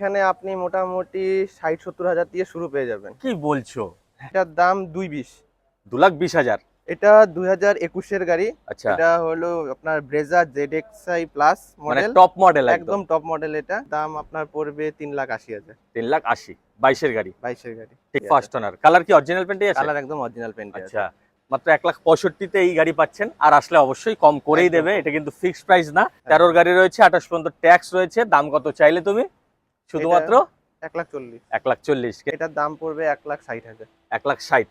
এখানে আপনি মোটামুটি ৬০-৭০ হাজার দিয়ে শুরু পেয়ে যাবেন। কি বলছো? এটার দাম ২.২০। 2,20,000। এটা ২০২১-এর গাড়ি। আচ্ছা, এটা হলো আপনার ব্রেজা ZXi প্লাস মানে মডেল। টপ মডেল একদম। একদম টপ মডেল। এটা দাম আপনার পড়বে ৩,৮০,০০০। 3,80,000, 22 এর গাড়ি। ২২-এর গাড়ি। ঠিক, ঠিক আছে। First owner. কালার কি অরিজিনাল পেন্টই আছে? কালার একদম অরিজিনাল পেইন্টে আছে। আচ্ছা, মাত্র 1,65,000-তে এই গাড়ি পাচ্ছেন। আর আসলে অবশ্যই কম করেই একদম দেবে, কম। এটা কিন্তু ফিক্সড প্রাইস না। হ্যাঁ। 13 গাড়ি রয়েছে, 28 পর্যন্ত ট্যাক্স রয়েছে। দাম কত চাইলে তুমি? এটা শুধুমাত্র ১,৪০,০০০। 1,40,000। এটার দাম পড়বে ১,৬০,০০০। 1,60,000।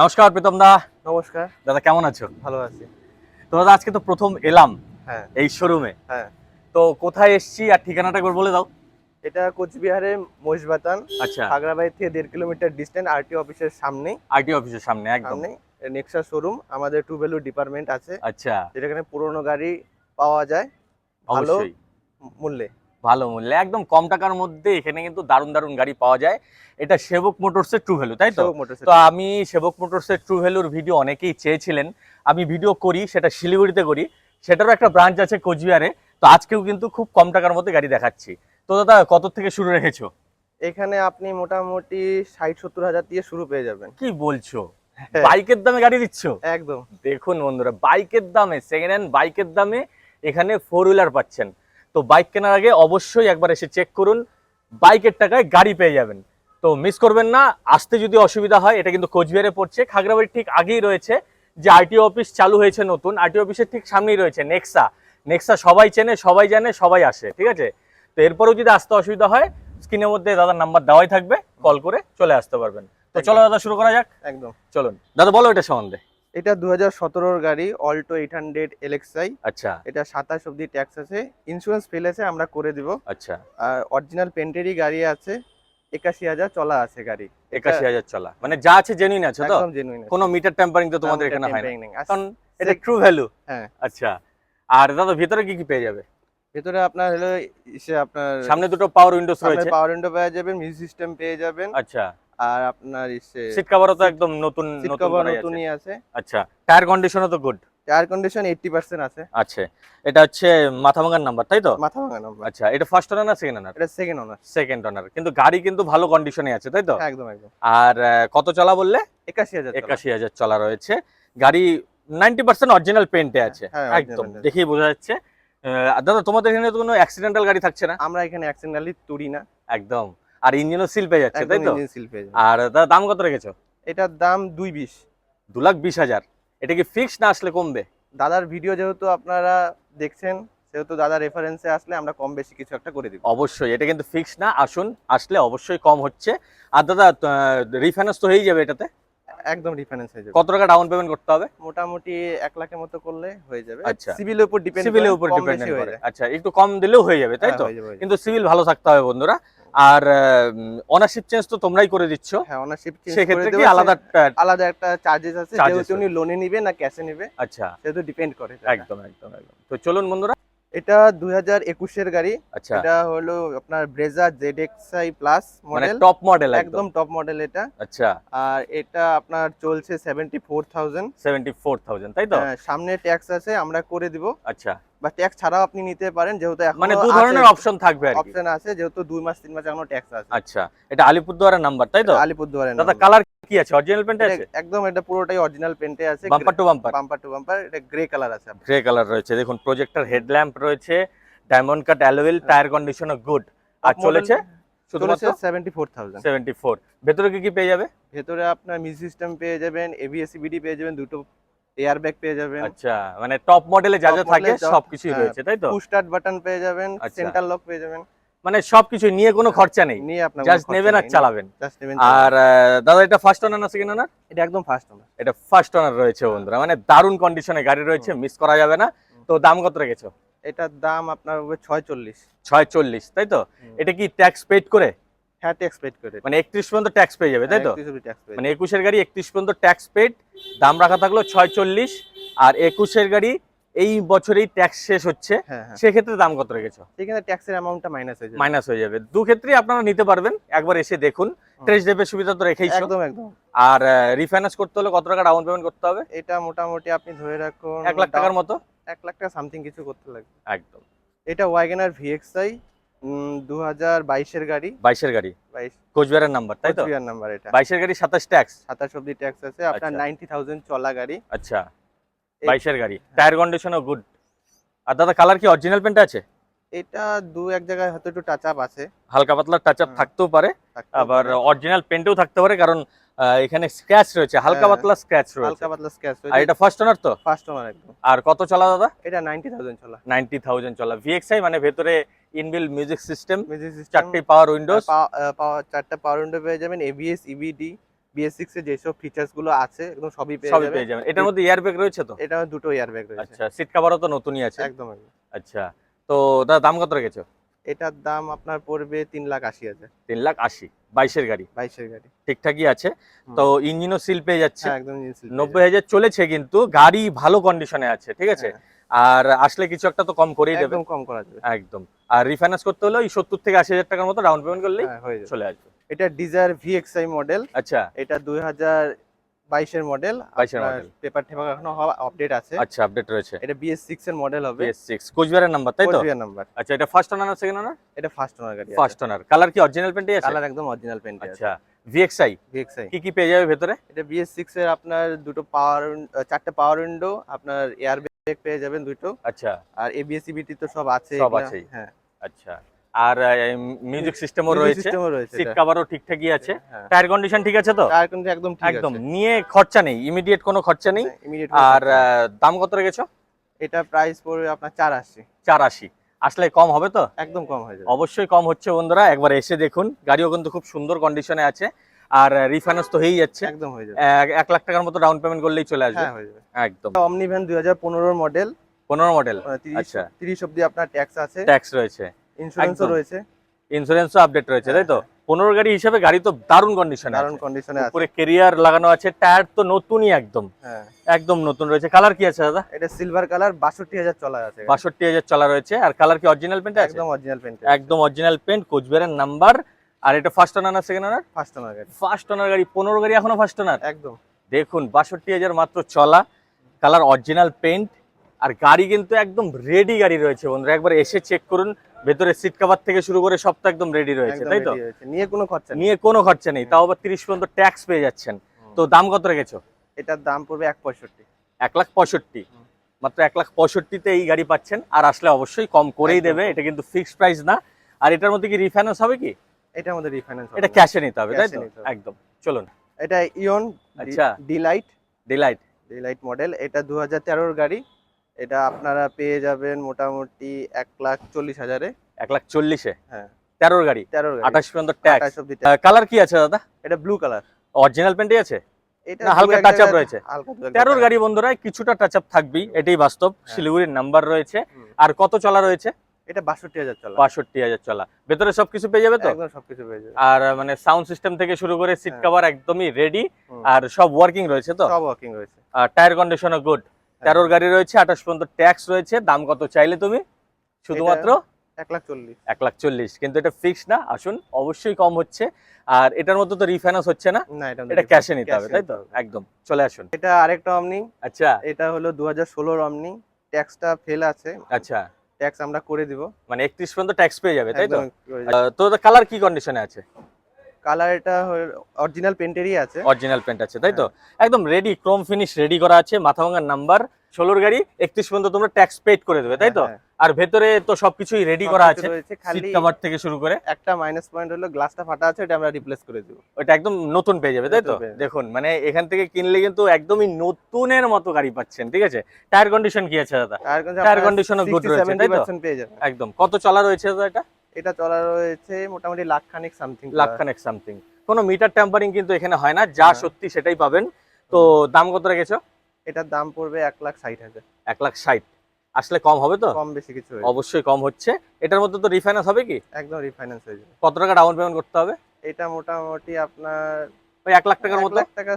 নমস্কার প্রীতম দা। নমস্কার। দাদা কেমন আছো? ভালো আছি। তো দাদা আজকে তো প্রথম এলাম হ্যাঁ, এই শোরুমে। হ্যাঁ। তো কোথায় এসছি আর ঠিকানাটা একবার বলে দাও। এটা কোচবিহারের মহিষবাতান, আচ্ছা, খাগড়াবাড়ি থেকে ১.৫ কিলোমিটার ডিস্টেন্স, আরটি অফিসের সামনেই। আরটি অফিসের সামনে একদম। সামনেই নেক্সা শোরুম। আমাদের টু ভ্যালু ডিপার্টমেন্ট আছে, আচ্ছা, যেখানে পুরোনো গাড়ি পাওয়া যায় ভালো অবশ্যই মূল্যে। ভালো মূল্যে, একদম কম টাকার মধ্যে এখানে কিন্তু দারুণ দারুণ গাড়ি পাওয়া যায়। এটা সেবক মোটরসের ট্রু ভ্যালু, তাই তো? সেবক মোটরস। তো আমি সেবক মোটরসের ট্রু ভ্যালুর ভিডিও অনেকেই চেয়েছিলেন, আমি ভিডিও করি, সেটা শিলিগুড়িতে করি, সেটারও একটা ব্রাঞ্চ আছে কোচবিহারে। তো আজকেও কিন্তু খুব কম টাকার মধ্যে গাড়ি দেখাচ্ছি। তো দাদা কত থেকে শুরু রেখেছো? এখানে আপনি মোটামুটি ৬০-৭০ হাজার দিয়ে শুরু পেয়ে যাবেন। কি বলছো? হ্যাঁ, বাইকের দামে গাড়ি দিচ্ছ? একদম। দেখুন বন্ধুরা, বাইকের দামে, সেকেন্ড হ্যান্ড বাইকের দামে এখানে ফোর হুইলার পাচ্ছেন। তো বাইক কেনার আগে অবশ্যই একবার এসে চেক করুন, বাইকের টাকায় গাড়ি পেয়ে যাবেন। তো মিস করবেন না। আসতে যদি অসুবিধা হয়, এটা কিন্তু কোচবিহারে পড়ছে, খাগড়াবাড়ির ঠিক আগেই রয়েছে যে আরটিও অফিস চালু হয়েছে নতুন, আরটিও অফিসের ঠিক সামনেই রয়েছে নেক্সা। নেক্সা সবাই চেনে, সবাই জানে, সবাই আসে, ঠিক আছে? তো এরপরেও যদি আসতে অসুবিধা হয়, স্ক্রিনের মধ্যে দাদার নাম্বার দেওয়াই থাকবে, কল করে চলে আসতে পারবেন। তো চলো দাদা শুরু করা যাক। একদম। চলুন দাদা, বলো এটা সম্বন্ধে। এটা ২০১৭-র গাড়ি, অল্টো 800 LXi। আচ্ছা, এটা ২৭ অবধি ট্যাক্স আছে, ইন্স্যুরেন্স ফেলেছে, আমরা করে দিব। আচ্ছা। আর অরিজিনাল পেন্টেরই গাড়ি আছে। ৮১,০০০ চলা আছে গাড়ি। এটা ৮১,000 চলা, মানে যা আছে জেনুইন আছে তো? একদম জেনুইন আছে। কোনো মিটার টেম্পারিং তো না, তোমাদের মিটার এখানে হয় না, টেম্পারিং নেই। কারণ এটা ট্রু ভ্যালু। হ্যাঁ। আচ্ছা। আর দাদা ভিতরে কি কি পেয়ে যাবে? ভেতরে আপনার হলো আপনার সামনে দুটো পাওয়ার উইন্ডোজ সামনে রয়েছে। পাওয়ার উইন্ডো পেয়ে যাবেন, মিউজিক সিস্টেম পেয়ে যাবেন। আচ্ছা। আর আপনার সিট কভারও তো সিট একদম নতুন সিট নতুন কভার করাই আছে। নতুনই আছে। আচ্ছা, টায়ার কন্ডিশনও তো গুড। এয়ার কন্ডিশন 80% আছে। আছে। এটা হচ্ছে মাথা ভাঙার নাম্বার, তাই তো? মাথা ভাঙা নাম্বার। আচ্ছা, এটা ফার্স্ট ওনার না সেকেন্ড ওনার? এটা সেকেন্ড ওনার। সেকেন্ড ওনার, কিন্তু গাড়ি কিন্তু ভালো কন্ডিশনে আছে, তাই তো? হ্যাঁ, একদম একদম। আর কত চলা বললে? ৮১,০০০ চলা। ৮১,000 চলা রয়েছে। গাড়ি 90% অরিজিনাল পেন্টে আছে। হ্যাঁ, অরিজিনাল একদম পেন্ট আছে। দেখেই বোঝা যাচ্ছে। দাদা তোমাদের এখানে তো কোনো অ্যাক্সিডেন্টাল গাড়ি থাকছে না? আমরা এখানে অ্যাক্সিডেন্টালি তুলি না। একদম। আর ইঞ্জিনও সিল পেয়ে যাচ্ছে, একদম তাই তো? ইঞ্জিন সিল পেয়ে যাবেন। আর দাদা দাম কত রেখেছো? এটার দাম ২.২০। 2,20,000। এটা কি ফিক্স না আসলে কমবে? দাদার ভিডিও যেহেতু আপনারা দেখছেন, সেহেতু দাদার রেফারেন্সে আসলে আমরা কম বেশি কিছু একটা করে দিব। অবশ্যই, এটা কিন্তু ফিক্স না, আসুন, আসলে অবশ্যই কম হচ্ছে। আর দাদা রিফাইন্যান্স তো হয়েই যাবে এটাতে? একদম রিফাইন্যান্স হয়ে যাবে। কত টাকা ডাউন পেমেন্ট করতে হবে? মোটামুটি ১,০০,০০০ মতো করলে হয়ে যাবে। আচ্ছা, সিভিলের উপর ডিপেন্ড করে, সিভিলের উপর কম বেশি ডিপেন্ডেন্ট হয়ে করে। যায়। আচ্ছা, একটু কম দিলেও হয়ে যাবে, তাই হ্যাঁ, তো? হয়ে যাবে, হয়ে যাবে। কিন্তু সিভিল ভালো থাকতে হবে বন্ধুরা। আর অনারশিপ চেঞ্জ তো তোমরাই করে দিচ্ছ, হ্যাঁ, ওনারশিপ চেঞ্জ করে সেক্ষেত্রে দেব। কি আলাদা আলাদা একটা চার্জেস আছে, চার্জেস যেহেতু উনি লোনে নিবে না ক্যাশে নিবে, আচ্ছা, সেহেতু ডিপেন্ড করে টাকা। একদম একদম একদম। তো চলুন বন্ধুরা। এটা ২০২১-এর গাড়ি। আচ্ছা, এটা হলো আপনার ব্রেজা ZXi প্লাস মানে মডেল। টপ মডেল একদম। একদম টপ মডেল এটা। আচ্ছা, আর এটা আপনার চলছে 74,000। 74,000, তাই তো? সামনে ট্যাক্স আছে, আমরা করে দিব। আচ্ছা, বা ট্যাক্স ছাড়াও আপনি নিতে পারেন, যেহেতু মানে এখনো দু আছে, ধরনের অপশন থাকবে আর কি। অপশন আছে, যেহেতু 2 মাস 3 মাস এখনো ট্যাক্স আছে। আচ্ছা, এটা আলিপুরদুয়ারের নাম্বার, তাই তো? আলিপুরদুয়ারের দাদা নাম্বার। কালার কি আছে? অরিজিনাল পেন্টে এটা আছে? একদম, এটা পুরোটাই অরিজিনাল পেন্টে আছে। Bumper to bumper? Bumper to bumper. এটা গ্রে কালার আছে আপনার। গ্রে কালার রয়েছে, দেখুন প্রজেক্টর হেডল্যাম্প রয়েছে, ডায়মন্ড কাট অ্যালুয়েল, টায়ার কন্ডিশনও গুড। আর টপ মডেল চলেছে চলেছে শুধুমাত্র 74,000। 74। ভেতরে কি কি পেয়ে যাবে? ভেতরে আপনার মিউজিক সিস্টেম পেয়ে যাবেন, ABS CBD পেয়ে যাবেন, দুটো এয়ার ব্যাগ পেয়ে যাবেন। আচ্ছা, মানে টপ মডেলে যা টপ যা থাকে মডেলের সবকিছুই রয়েছে, তাই তো? পুশ স্টার্ট বাটন পেয়ে যাবেন, আচ্ছা, সেন্টার লক পেয়ে যাবেন। মানে সবকিছু নিয়ে কোনো খরচা নেই, নিয়ে আপনার জাস্ট নেবেন আর চালাবেন। জাস্ট নেবেন। আর দাদা এটা ফার্স্ট ওনার না সেকেন্ড ওনার? এটা একদম ফার্স্ট ওনার। এটা ফার্স্ট ওনার রয়েছে বন্ধুরা, মানে দারুণ কন্ডিশনে গাড়ি রয়েছে, মিস করা যাবে না। তো দাম কত রেখেছো? এটার দাম আপনার হবে 640। 640, তাই তো? এটা কি ট্যাক্স পেড করে? হ্যাঁ, ট্যাক্স পেড করে। মানে 31 পর্যন্ত ট্যাক্স পেয়ে যাবে, তাই তো? Tax paid. মানে 21-এর গাড়ি 31 পর্যন্ত ট্যাক্স পেড, দাম রাখা থাকলো 640। আর 21-এর গাড়ি এই বছরেই ট্যাক্স শেষ হচ্ছে, হ্যাঁ, হ্যাঁ। সেক্ষেত্রে দাম কত রেখেছো? সেখানে ট্যাক্সের অ্যামাউন্টটা মাইনাস হয়ে যাবে। মাইনাস হয়ে যাবে। দু ক্ষেত্রেই আপনারা নিতে পারবেন, একবার এসে দেখুন। টেস্ট ড্রাইভের সুবিধা তো রেখেইছো। একদম একদম। আর রিফাইন্যান্স করতে হলে কত টাকা ডাউন পেমেন্ট করতে হবে? এটা মোটামুটি আপনি ধরে রাখুন 1 লাখ টাকার মতো। 1 লাখ টাকা সামথিং কিছু করতে লাগবে। একদম। এটা ওয়াগনার VXi 2022-এর গাড়ি। 22-এর গাড়ি, 22 কোচবিহারের নাম্বার তাই তো? কোচবিহার নাম্বার এটা। 22-এর গাড়ি 27 ট্যাক্স। 27 অব্দি ট্যাক্স আছে, আপনার আচ্ছা। 90,000 চলা গাড়ি। আচ্ছা, এ- 22-এর গাড়ি, টায়ার কন্ডিশনও গুড। আর দাদা কালার কি অরিজিনাল পেন্ট আছে? এটা দু এক জায়গায় হয়তো একটু টাচ আপ আছে, হালকা পাতলা টাচ আপ হুম, থাকতেও পারে, থাকতেও আবার পারে। অরিজিনাল পেন্টেও থাকতে পারে, কারণ এখানে স্ক্র্যাচ রয়েছে, হালকা হ্যাঁ, পাতলা স্ক্র্যাচ রয়েছে। হালকা পাতলা স্ক্র্যাচ আর রয়েছে। এটা ফার্স্ট ওনার তো? ফার্স্ট ওনার একদম। আর কত চলা দাদা? এটা 90,000 চলা। 90,000 চলা, ভিএক্সআই মানে ভেতরে inbuilt music system, music system, চারটি পাওয়ার উইন্ডোজ। চারটা পাওয়ার উইন্ডো পেয়ে যাবেন, এবিএস, ইবিডি, BS6 এর যেসব ফিচার্স গুলো আছে একদম সবই পেয়ে সবই যাবেন। পেয়ে যাবেন। এটার মধ্যে এয়ারব্যাগ রয়েছে তো? এটা দুটো এয়ারব্যাগ রয়েছে। আচ্ছা, সিট কভারও তো নতুনই আছে। একদম একদম। আচ্ছা, তো দাদা দাম কত রেখেছো? এটার দাম আপনার পড়বে 3,80,000। 3,80,000, 22-এর গাড়ি, 22-এর গাড়ি। ঠিকঠাকই আছে। হুম। তো ইঞ্জিনও সিল পেয়ে যাচ্ছে। হ্যাঁ, একদম জিন্স পেয়ে 90,000 চলেছে, কিন্তু গাড়ি ভালো কন্ডিশনে আছে, ঠিক আছে। হ্যাঁ, আর আসলে কিছু একটা তো কম করেই দেবে। একদম কম করা যাবে। একদম। আর রিফাইন্যান্স করতে হলে ওই 70 থেকে 80,000 টাকার মতো ডাউন পেমেন্ট করলেই হ্যাঁ, হয়ে যাবে। চলে আসবে। এটা ডিজায়ার VXI মডেল। আচ্ছা, এটা 2022-এর মডেল। 22-এর মডেল। পেপার টেপার এখনো আপডেট আছে। আচ্ছা, আপডেট রয়েছে। এটা BS6 এর মডেল হবে। BS6 কোচবিহারের নাম্বার তাই তো? কোচবিহার নাম্বার। আচ্ছা, এটা ফার্স্ট ওনার না সেকেন্ড ওনার? এটা ফার্স্ট ওনার গাড়ি। First owner. কালার কি অরিজিনাল পেন্টই আছে? কালার একদম অরিজিনাল পেইন্ট আছে। আচ্ছা, ভিএক্সআই VXI। কি কি পেয়ে যাবে ভেতরে? এটা BS6 এর আপনার দুটো চারটে পাওয়ার উইন্ডো, আপনার এয়ার ব্যাগ পেয়ে যাবেন দুটো, আচ্ছা, আর ABS CVT তো সব আছে সব এগুলা। আছেই। হ্যাঁ, আচ্ছা, আর মিউজিক সিস্টেমও মিউজিক রয়েছে, সিস্টেমও রয়েছে সিট এটা। কভারও ঠিকঠাকই আছে, হ্যাঁ, টায়ার কন্ডিশন ঠিক আছে তো? টায়ার কিন্তু একদম ঠিক একদম, আছে। নিয়ে খরচা নেই, ইমিডিয়েট কোনো খরচা নেই। ইমিডিয়েট। আর দাম কত রেখেছো? এটা প্রাইস পড়বে আপনার 480। 480। আসলে কম হবে তো? একদম কম হয়ে যাবে। অবশ্যই কম হচ্ছে বন্ধুরা, একবার এসে দেখুন, গাড়িও কিন্তু খুব সুন্দর কন্ডিশনে আছে। আর রিফাইন্যান্স তো হয়েই যাচ্ছে, একদম হয়ে যাবে। 1 লাখ টাকার মতো ডাউন পেমেন্ট করলেই চলে আসবে। হ্যাঁ, হয়ে যাবে। একদম। অমনি ভ্যান 2015 মডেল। 15 মডেল। 30 আচ্ছা, 30 অব্দি আপনার ট্যাক্স আছে, ট্যাক্স রয়েছে, ইন্স্যুরেন্সও একদম। রয়েছে, ইন্স্যুরেন্সও আপডেট রয়েছে তাই তো? হ্যাঁ, 15 গাড়ি হিসেবে গাড়ি তো দারুণ কন্ডিশনে দারুণ আছে। কন্ডিশনে আছে। উপরে কেরিয়ার লাগানো আছে, টায়ার তো নতুনই একদম, হ্যাঁ, একদম নতুন রয়েছে। কালার কি আছে দাদা? এটা সিলভার কালার, 62,000 চলা আছে। 62,000 চলা রয়েছে। আর কালার কি অরিজিনাল পেন্ট আছে? একদম অরিজিনাল পেইন্ট। একদম অরিজিনাল পেন্ট, কোচবিহারের নাম্বার। আর এটা ফার্স্ট ওনার না সেকেন্ড ওনার? ফার্স্ট ওনার গাড়ি। ফার্স্ট ওনার গাড়ি, 15 গাড়ি এখনো ফার্স্ট ওনার। একদম। দেখুন, 62,000 মাত্র চলা, কালার অরিজিনাল পেন্ট, আর গাড়ি কিন্তু একদম রেডি গাড়ি রয়েছে বন্ধুরা, একবার এসে চেক করুন। ভেতরে সিট কভার থেকে শুরু করে সব তো একদম রেডি রয়েছে একদম তাই তো? ready হয়েছে, নিয়ে কোনো খরচা নেই। নিয়ে কোনো খরচা নেই, তাও আবার 30 পর্যন্ত ট্যাক্স পেয়ে যাচ্ছেন। তো দাম কত রেখেছো? এটার দাম পড়বে 165। 1,65,000, হুম। মাত্র 1,65,000-তে এই গাড়ি পাচ্ছেন। আর আসলে অবশ্যই কম করেই একদম দেবে, কম। এটা কিন্তু ফিক্সড প্রাইস না। আর এটার মধ্যে কি রিফাইন্যান্স হবে কি? এটার মধ্যে রিফাইন্যান্স হবে এটা না। ক্যাশে নিতে হবে তাই Cash এ তো? নিতে হবে। একদম, চলুন। এটা ইয়ন আচ্ছা। ডিলাইট। ডিলাইট। ডিলাইট মডেল, এটা 2013-এর গাড়ি। এটা আপনারা পেয়ে যাবেন মোটামুটি 1,40,000-এ। 1,40,000-এ? হ্যাঁ, 13 গাড়ি, 13 গাড়ি। 28 পর্যন্ত ট্যাক্স। 28 অব্দি tax। কালার কি আছে দাদা? এটা ব্লু কালার। অরিজিনাল পেন্টই আছে? এটা না, দু হালকা এক টাচ আপ জায়গায় রয়েছে? হালকা দু এক 13 জায়গায়। গাড়ি বন্ধুরা, কিছুটা টাচ আপ থাকবেই, এটাই বাস্তব। হ্যাঁ। শিলিগুড়ির নাম্বার রয়েছে। হুম। আর কত চলা রয়েছে? এটা 62,000 চলা। 62,000 চলা। ভেতরে সবকিছু পেয়ে যাবে তো? একদম সবকিছু পেয়ে যাবে। আর মানে সাউন্ড সিস্টেম থেকে শুরু করে সিট হ্যাঁ। কভার একদমই রেডি। হুম। আর সব ওয়ার্কিং রয়েছে তো? সব ওয়ার্কিং রয়েছে। আর টায়ার কন্ডিশনও গুড। 13 গাড়ি রয়েছে, 28 পর্যন্ত ট্যাক্স রয়েছে। দাম কত চাইলে তুমি? শুধুমাত্র 1,40,000। 1,40,000, কিন্তু এটা ফিক্স না, আসুন, অবশ্যই কম হচ্ছে। আর এটার মধ্যে তো রিফাইন্যান্স হচ্ছে না, না, এটা এটা ক্যাশে নিতে হবে তাই তো? হবে। একদম, চলে আসুন। এটা আরেকটা অমনি। আচ্ছা, এটা হলো 2016-র অমনি। ট্যাক্সটা ফেল আছে, আচ্ছা, ট্যাক্স আমরা করে দিব। মানে 31 পর্যন্ত ট্যাক্স পেয়ে যাবে তাই তো? একদম করে দিব। তো কালার কি কন্ডিশনে আছে? কালার এটা অরিজিনাল পেইন্টেরই আছে। অরিজিনাল পেন্ট আছে তাই তো? একদম রেডি, ক্রোম ফিনিশ রেডি করা আছে, মাথা ভাঙার নাম্বার। 16 গাড়ি, 31 পর্যন্ত তোমরা ট্যাক্স পেড করে দেবে তাই তো? হ্যাঁ, আর ভেতরে তো সবকিছুই রেডি করা আছে, সবকিছু রয়েছে, সিট খালি কভার থেকে শুরু করে। একটা মাইনাস পয়েন্ট হলো গ্লাসটা ফাটা আছে, এটা আমরা রিপ্লেস করে দিব। ওটা একদম নতুন পেয়ে যাবে তাই তো? নতুন পেয়ে যাবে। দেখুন, মানে এখান থেকে কিনলে কিন্তু একদমই নতুনের মতো গাড়ি পাচ্ছেন, ঠিক আছে? টায়ার কন্ডিশন কি আছে দাদা? টায়ার কন্ডিশনও গুড রয়েছে তাই তো? 60-70% পেয়ে যাবেন। একদম। কত চলা রয়েছে দাদা এটা? এটা চলা রয়েছে মোটামুটি লাখখানেক সামথিং। লাখখানেক সামথিং। কোনো মিটার ট্যাম্পারিং কিন্তু এখানে হয় না, যা হ্যাঁ। সত্যি সেটাই পাবেন। তো দাম কত রেখেছো? এটার দাম পড়বে 1,60,000। 1,60,000। আসলে কম হবে তো? কম বেশি কিছু হয়ে অবশ্যই কম হচ্ছে। এটার মধ্যে তো রিফাইন্যান্স হবে কি? একদম রিফাইন্যান্স হয়ে যাবে। কত টাকা ডাউন পেমেন্ট করতে হবে? এটা মোটামুটি আপনার ওই 1 লাখ টাকার 1 মতো? লাখ টাকা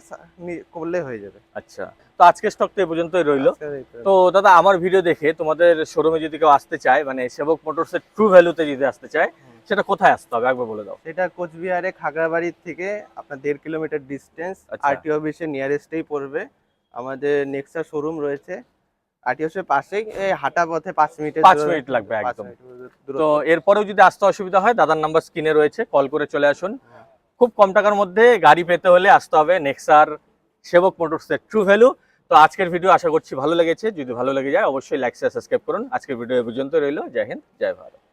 করলে হয়ে যাবে। আচ্ছা, তো আজকের স্টক তো এই পর্যন্তই রইলো। আজকের এই তো। তো দাদা, আমার ভিডিও দেখে তোমাদের শোরুমে যদি কেউ আসতে চায়, মানে সেবক মোটরসের ট্রু ভ্যালুতে যদি আসতে চায়, হুম। সেটা কোথায় আসতে হবে একবার বলে দাও। সেটা কোচবিহারে খাগড়াবাড়ি থেকে আপনার 1.5 কিলোমিটার ডিস্টেন্স, আচ্ছা। আরটিও অফিসের নিয়ারেস্টেই পড়বে। আমাদের নেক্সা শোরুম রয়েছে। আরটিওসের পাশেই, এই হাঁটা পথে 5 মিনিটের 5 মিনিট লাগবে একদম। তো এরপরেও যদি আসতে অসুবিধা হয়, দাদার নাম্বার স্ক্রিনে রয়েছে, কল করে চলে আসুন। খুব কম টাকার মধ্যে গাড়ি পেতে হলে আসতে হবে নেক্সার সেবক মোটরসের ট্রু ভ্যালু। তো আজকের ভিডিও আশা করছি ভালো লেগেছে। যদি ভালো লেগে যায় অবশ্যই লাইক শেয়ার সাবস্ক্রাইব করুন। আজকের ভিডিও এ পর্যন্ত রইলো। জয় হিন্দ, জয় ভারত।